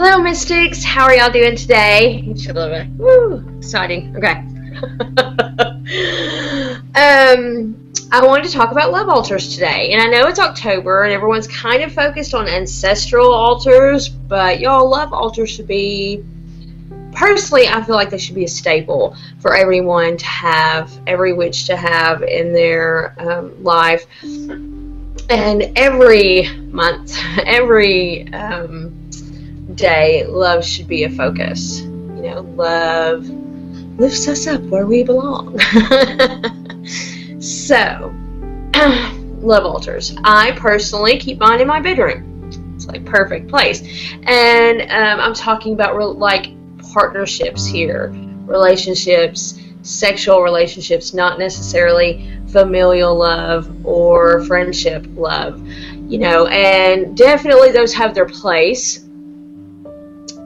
Hello, Mystics. How are y'all doing today? Woo, exciting. Okay. I wanted to talk about love altars today, and I know it's October, and everyone's kind of focused on ancestral altars, but y'all, love altars should be, personally, I feel like they should be a staple for everyone to have, every witch to have in their life, and every month, every day, love should be a focus. You know, love lifts us up where we belong. So, love altars. I personally keep mine in my bedroom. It's like perfect place. And I'm talking about like partnerships here, relationships, sexual relationships, not necessarily familial love or friendship love. You know, and definitely those have their place.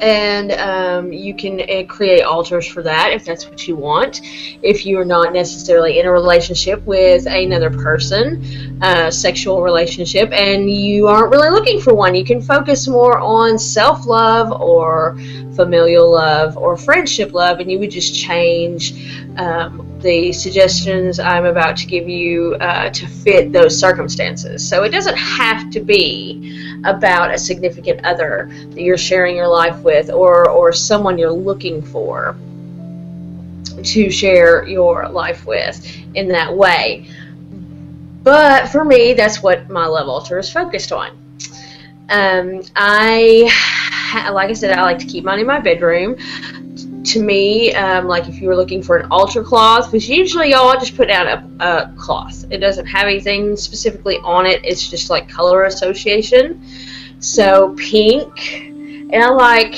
And you can create altars for that if that's what you want. If you're not necessarily in a relationship with another person, sexual relationship, and you aren't really looking for one, you can focus more on self-love or familial love or friendship love, and you would just change the suggestions I'm about to give you to fit those circumstances. So it doesn't have to be about a significant other that you're sharing your life with, or someone you're looking for to share your life with in that way. But for me, that's what my love altar is focused on. Like I said, I like to keep mine in my bedroom. To me, like if you were looking for an altar cloth, which usually y'all just put down a cloth. It doesn't have anything specifically on it. It's just like color association. So pink, and I like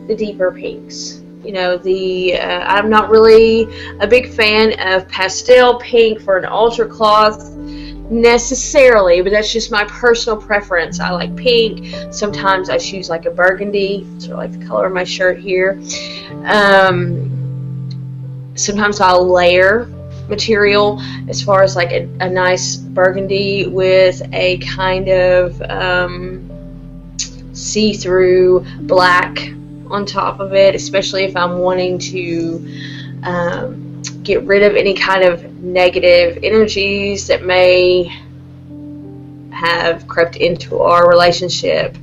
the deeper pinks. You know, I'm not really a big fan of pastel pink for an altar cloth necessarily, but that's just my personal preference. I like pink. Sometimes I choose like a burgundy, sort of like the color of my shirt here. Sometimes I'll layer material as far as like a nice burgundy with a kind of see-through black on top of it, especially if I'm wanting to get rid of any kind of negative energies that may have crept into our relationship,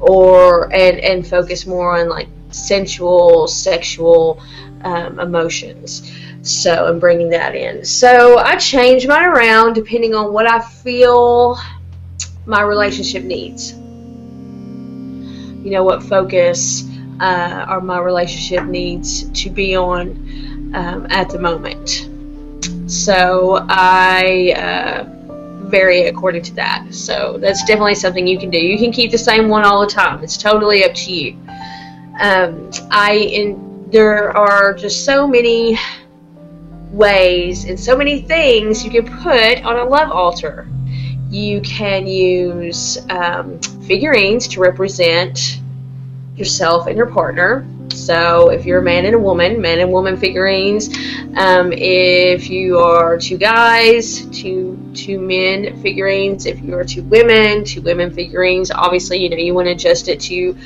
and focus more on like sensual, sexual emotions. So I'm bringing that in. So I change mine around depending on what I feel my relationship needs. You know, what focus or my relationship needs to be on at the moment. So I vary according to that. So that's definitely something you can do. You can keep the same one all the time. It's totally up to you. There are just so many ways and so many things you can put on a love altar. You can use figurines to represent yourself and your partner. So if you're a man and woman figurines. If you are two guys, two men figurines. If you are two women figurines. Obviously, you know, you want to adjust it to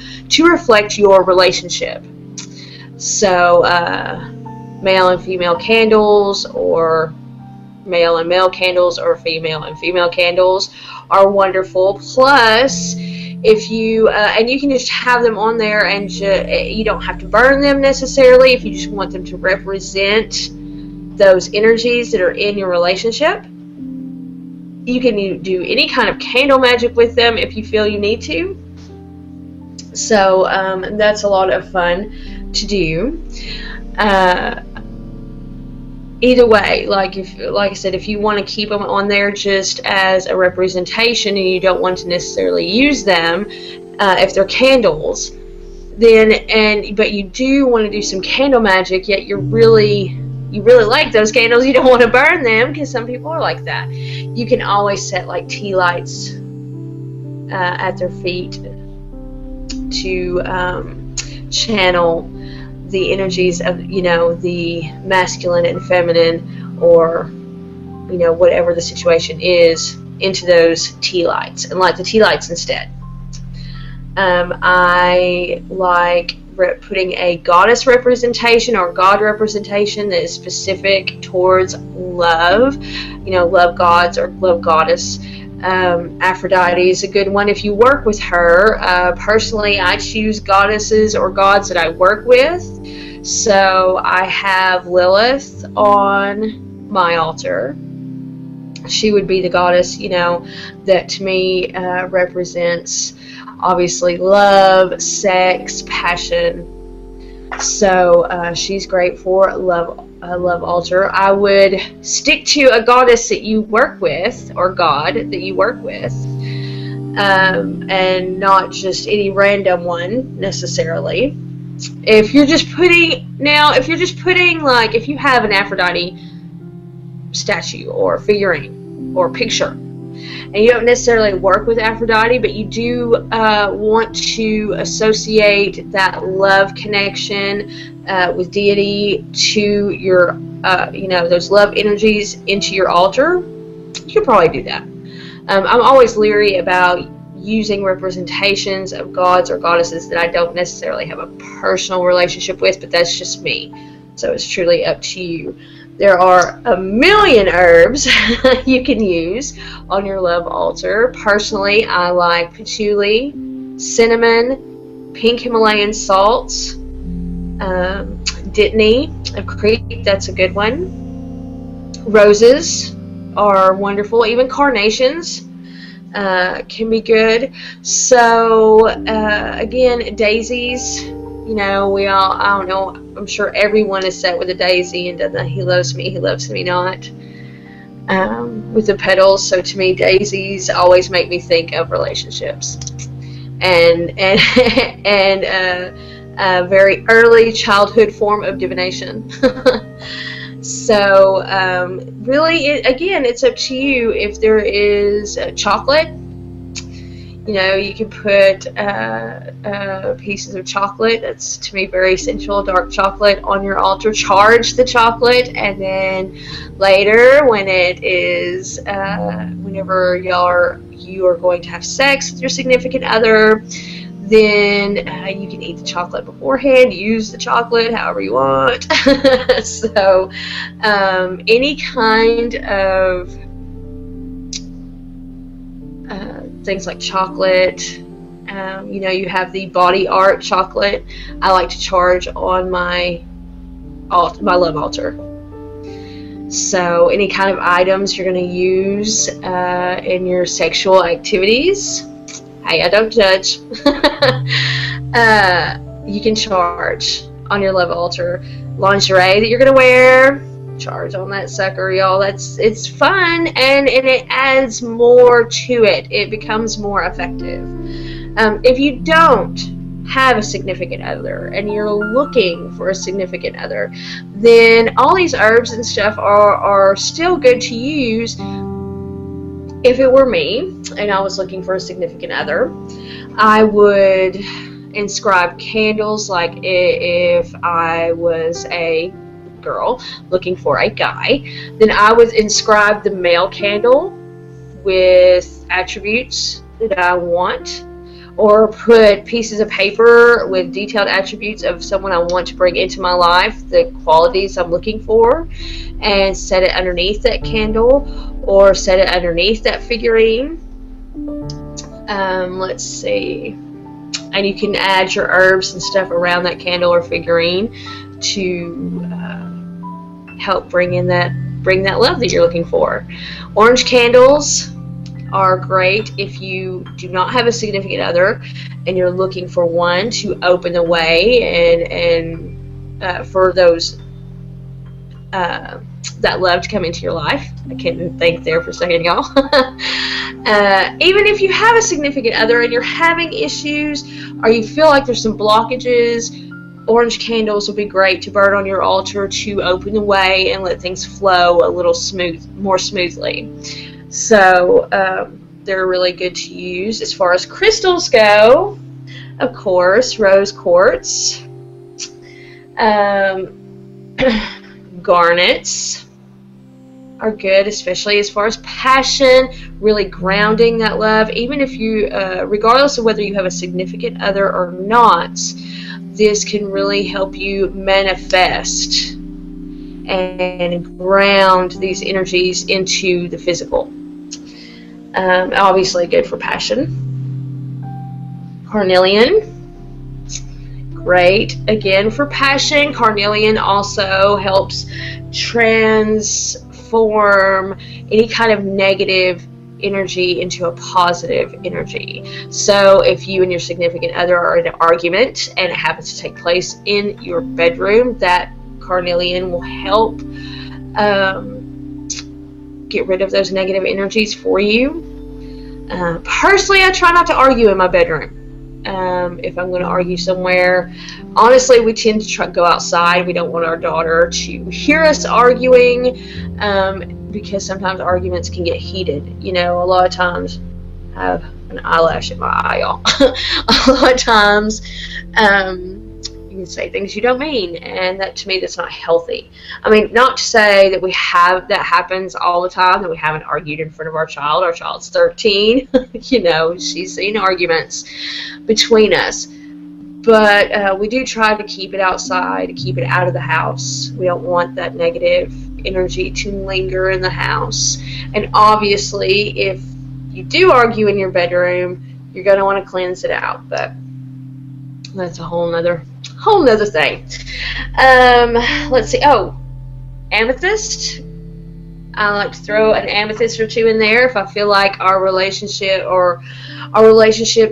reflect your relationship. So male and female candles, or male and male candles, or female and female candles are wonderful. Plus, if you and you can just have them on there, and you don't have to burn them necessarily. If you just want them to represent those energies that are in your relationship, you can do any kind of candle magic with them if you feel you need to. So that's a lot of fun to do. Either way, like I said, if you want to keep them on there just as a representation and you don't want to necessarily use them, if they're candles, but you do want to do some candle magic, yet you really like those candles, you don't want to burn them, because some people are like that. You can always set like tea lights at their feet to channel the energies of, you know, the masculine and feminine, or, you know, whatever the situation is, into those tea lights, and light the tea lights instead. I like putting a goddess representation or God representation that is specific towards love, you know, love gods or love goddess. Aphrodite is a good one if you work with her. Personally, I choose goddesses or gods that I work with. So I have Lilith on my altar. She would be the goddess, you know, that to me represents obviously love, sex, passion. So she's great for love altar. I would stick to a goddess that you work with or god that you work with, and not just any random one necessarily. If you're just putting like, if you have an Aphrodite statue or figurine or picture, and you don't necessarily work with Aphrodite, but you do want to associate that love connection with deity to your, you know, those love energies into your altar, you can probably do that. I'm always leery about using representations of gods or goddesses that I don't necessarily have a personal relationship with, but that's just me. So it's truly up to you. There are a million herbs you can use on your love altar. Personally, I like patchouli, cinnamon, pink Himalayan salts, dittany of Crete, that's a good one. Roses are wonderful. Even carnations can be good. So again, daisies, you know, I don't know, I'm sure everyone is set with a daisy and doesn't, he loves me not, with the petals. So to me, daisies always make me think of relationships and a very early childhood form of divination. So really, again, it's up to you. If there is chocolate, you know, you can put pieces of chocolate. That's, to me, very essential. Dark chocolate on your altar. Charge the chocolate, and then later, when it is, whenever you are going to have sex with your significant other, then you can eat the chocolate beforehand. Use the chocolate however you want. So any kind of things like chocolate, you know, you have the body art chocolate. I like to charge on my love altar. So any kind of items you're going to use in your sexual activities, hey, I don't judge. You can charge on your love altar. Lingerie that you're going to wear, charge on that sucker, y'all. It's fun, and it adds more to it. It becomes more effective. If you don't have a significant other and you're looking for a significant other, then all these herbs and stuff are still good to use. If it were me and I was looking for a significant other, I would inscribe candles. Like if I was a girl looking for a guy, then I would inscribe the male candle with attributes that I want, or put pieces of paper with detailed attributes of someone I want to bring into my life, the qualities I'm looking for, and set it underneath that candle or set it underneath that figurine. Let's see, and you can add your herbs and stuff around that candle or figurine to help bring that love that you're looking for. Orange candles are great if you do not have a significant other and you're looking for one to open the way and for those that love to come into your life. I can't think there for a second, y'all. Even if you have a significant other and you're having issues or you feel like there's some blockages, orange candles will be great to burn on your altar to open the way and let things flow a little more smoothly. So they're really good to use. As far as crystals go, of course, rose quartz, garnets, are good, especially as far as passion, really grounding that love. Even if you, regardless of whether you have a significant other or not, this can really help you manifest and ground these energies into the physical. Obviously good for passion. Carnelian, great again for passion. Carnelian also helps transform any kind of negative energy into a positive energy. So if you and your significant other are in an argument and it happens to take place in your bedroom, that carnelian will help get rid of those negative energies for you. Personally, I try not to argue in my bedroom. If I'm going to argue somewhere, honestly, we tend to go outside. We don't want our daughter to hear us arguing, because sometimes arguments can get heated. You know, a lot of times, I have an eyelash in my eye, y'all. A lot of times, you can say things you don't mean, and that, to me, that's not healthy. I mean, not to say that that happens all the time, that we haven't argued in front of our child. Our child's 13. You know, she's seen arguments between us. But we do try to keep it outside, to keep it out of the house. We don't want that negative energy to linger in the house. And obviously, if you do argue in your bedroom, you're going to want to cleanse it out. But that's a whole nother thing. Let's see. Oh, amethyst. I like to throw an amethyst or two in there if I feel like our relationship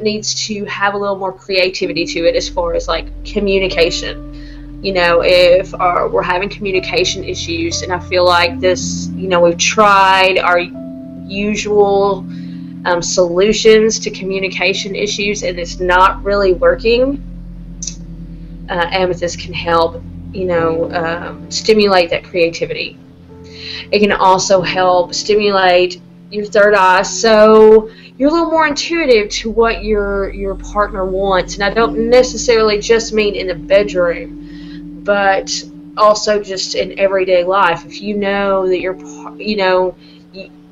needs to have a little more creativity to it, as far as like communication. You know, if we're having communication issues, and I feel like this, you know, we've tried our usual solutions to communication issues and it's not really working, amethyst can help, you know, stimulate that creativity. It can also help stimulate your third eye, so you're a little more intuitive to what your partner wants. And I don't necessarily just mean in the bedroom, but also just in everyday life. If you know that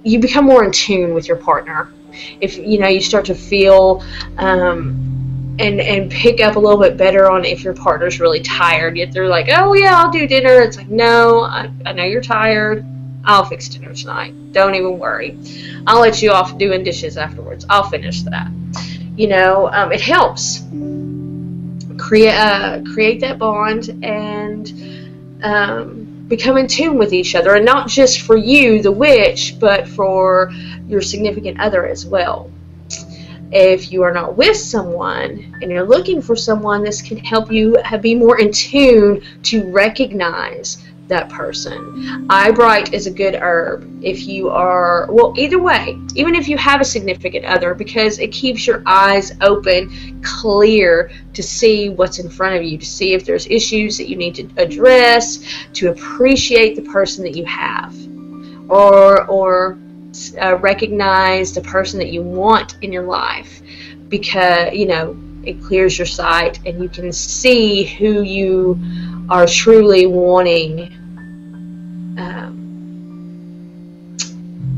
you become more in tune with your partner. If you know, you start to feel and pick up a little bit better on if your partner's really tired. Yet they're like, oh yeah, I'll do dinner. It's like, no, I know you're tired. I'll fix dinner tonight. Don't even worry. I'll let you off doing dishes afterwards. I'll finish that. You know, it helps create that bond and become in tune with each other, and not just for you, the witch, but for your significant other as well. If you are not with someone and you're looking for someone, this can help you be more in tune to recognize that person. Eyebright is a good herb if you are, well, either way, even if you have a significant other, because it keeps your eyes open, clear, to see what's in front of you, to see if there's issues that you need to address, to appreciate the person that you have, or recognize the person that you want in your life, because, you know, it clears your sight and you can see who you are truly wanting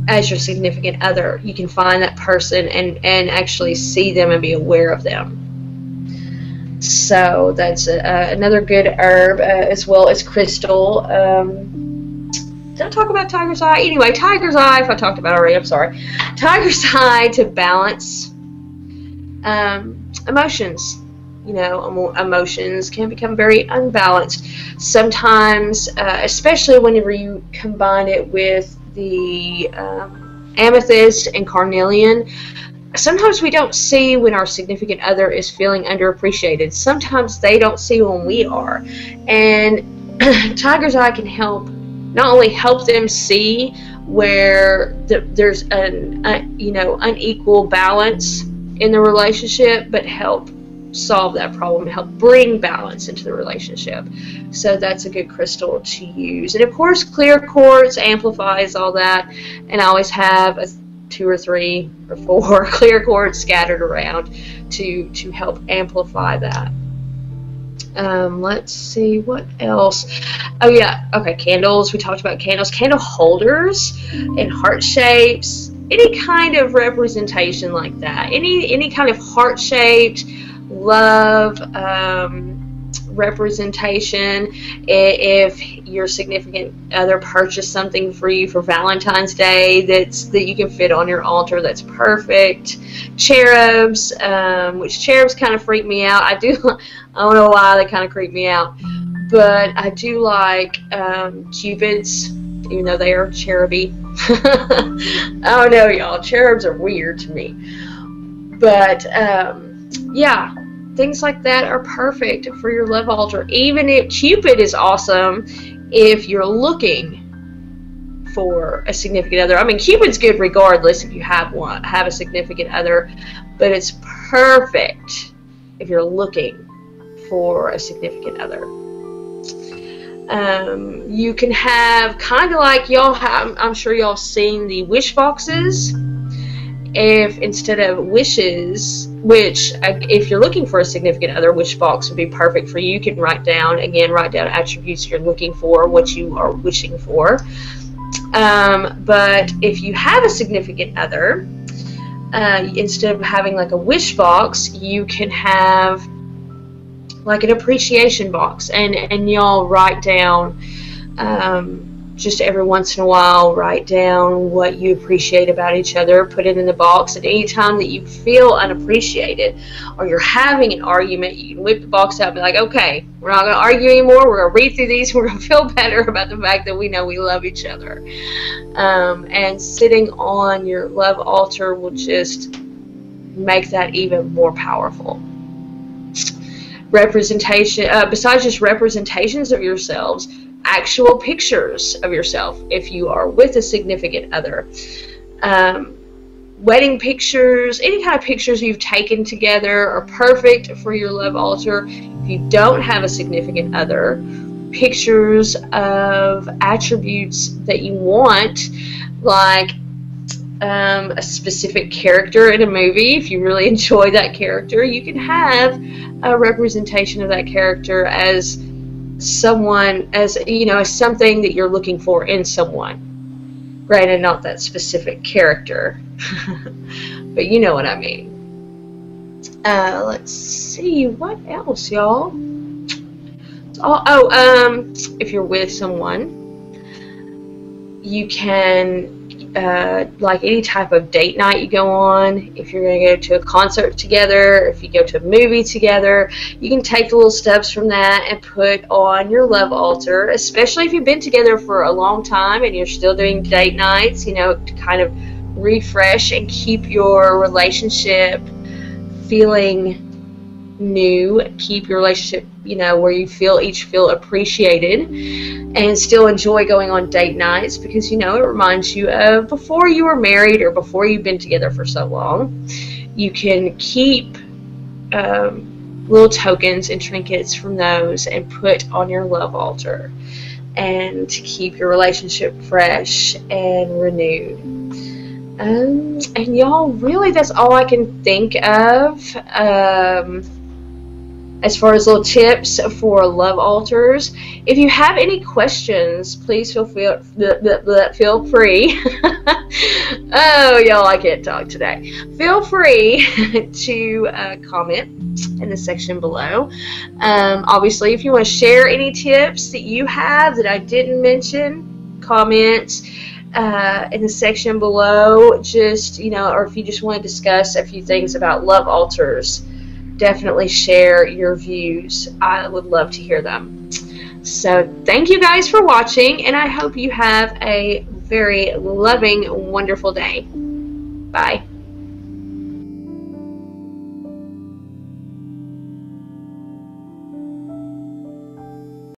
as your significant other. You can find that person and actually see them and be aware of them. So that's another good herb, as well as crystal. Did I talk about tiger's eye? Anyway, tiger's eye, if I talked about it already, I'm sorry. Tiger's eye, to balance emotions. You know, emotions can become very unbalanced sometimes, especially whenever you combine it with the amethyst and carnelian. Sometimes we don't see when our significant other is feeling underappreciated. Sometimes they don't see when we are. And tiger's eye can help, not only help them see where there's an unequal balance in the relationship, but help solve that problem, help bring balance into the relationship. So that's a good crystal to use. And of course, clear quartz amplifies all that, and I always have 2 or 3 or 4 clear quartz scattered around to help amplify that. Let's see, what else? Oh yeah, okay, candles. We talked about candles. Candle holders and heart shapes. Any kind of representation like that. Any kind of heart-shaped love representation. If your significant other purchased something for you for Valentine's Day that you can fit on your altar, that's perfect. Cherubs, which cherubs kind of freak me out. I don't know why they kind of creep me out, but I do like cupids, even though they are cheruby. I don't know, y'all. Cherubs are weird to me, but yeah. Things like that are perfect for your love altar. Even if Cupid is awesome if you're looking for a significant other. I mean, Cupid's good regardless if you have a significant other, but it's perfect if you're looking for a significant other. You can have kind of like y'all have, I'm sure y'all seen the wish boxes. If instead of wishes, which if you're looking for a significant other, wish box would be perfect for you. You can write down attributes you're looking for, what you are wishing for. But if you have a significant other, instead of having like a wish box, you can have like an appreciation box, and y'all write down just every once in a while, write down what you appreciate about each other, put it in the box, and any time that you feel unappreciated or you're having an argument, you can whip the box out and be like, okay, we're not going to argue anymore, we're going to read through these, we're going to feel better about the fact that we know we love each other. And sitting on your love altar will just make that even more powerful. Representation, besides just representations of yourselves, actual pictures of yourself if you are with a significant other. Wedding pictures, any kind of pictures you've taken together are perfect for your love altar. If you don't have a significant other, pictures of attributes that you want, like a specific character in a movie. If you really enjoy that character, you can have a representation of that character as someone, as you know, as something that you're looking for in someone. Granted, not that specific character, but you know what I mean. Let's see, what else, y'all? If you're with someone, you can like any type of date night you go on, if you're going to go to a concert together, if you go to a movie together, you can take the little steps from that and put on your love altar, especially if you've been together for a long time and you're still doing date nights, you know, to kind of refresh and keep your relationship feeling new, keep your relationship, you know, where you each feel appreciated, and still enjoy going on date nights, because you know it reminds you of before you were married or before you've been together for so long. You can keep little tokens and trinkets from those and put on your love altar, and to keep your relationship fresh and renewed. And y'all, really, that's all I can think of as far as little tips for love altars. If you have any questions, please feel free. Oh, y'all, I can't talk today. Feel free to comment in the section below. Obviously, if you want to share any tips that you have that I didn't mention, comment in the section below. Just, you know, or if you just want to discuss a few things about love altars, definitely share your views. I would love to hear them. So thank you guys for watching, and I hope you have a very loving, wonderful day. Bye.